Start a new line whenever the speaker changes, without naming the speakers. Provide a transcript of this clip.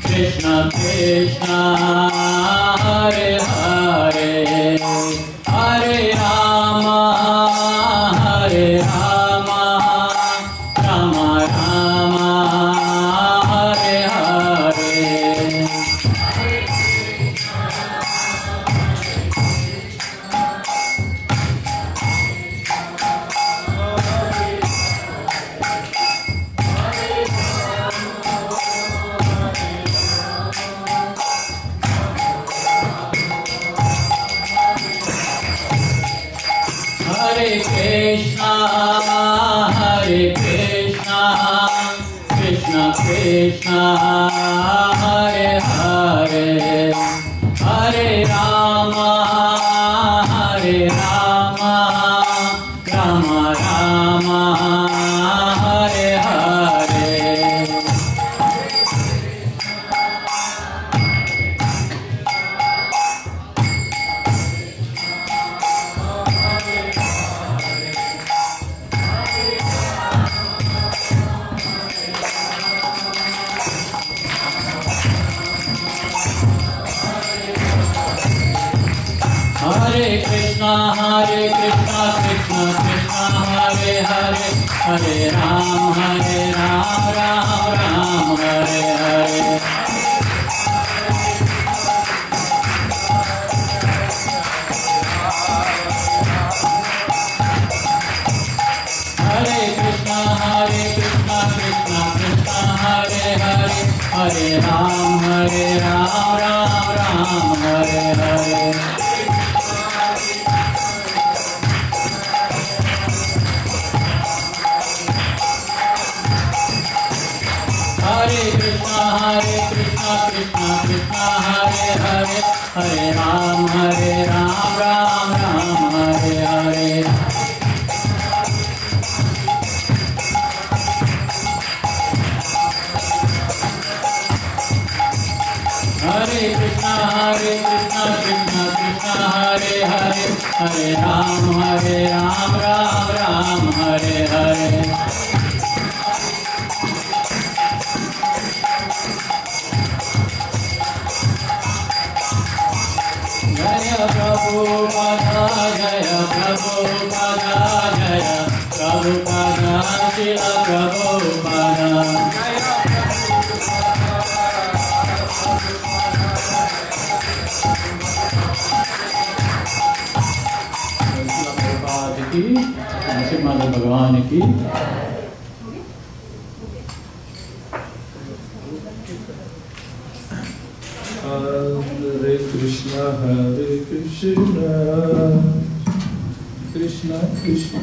Krishna Krishna Hare Hare, हरे Ram Ram Ram Hare Hare. Hare Krishna, Krishna Krishna, Hare Hare, Hare Rama, Rama Rama, Hare Hare। Hare Krishna, Krishna Krishna, Hare Hare, Hare Ram, Ram Ram, Hare Hare। Hare Krishna, Krishna Krishna, Hare Hare, Hare Ram, Ram Ram, Hare Hare। Hare Krishna, Krishna Krishna, Hare Hare, Hare Ram, Ram Ram, Hare Hare। Hare Krishna, Krishna Krishna, Hare Hare, Hare Ram, Ram Ram, Hare Hare। Jaya Prabhupada, Jaya Prabhupada, Jaya Prabhupada, Srila Prabhupada। Narasimha भगवान की।
Hare Krishna, Krishna Krishna,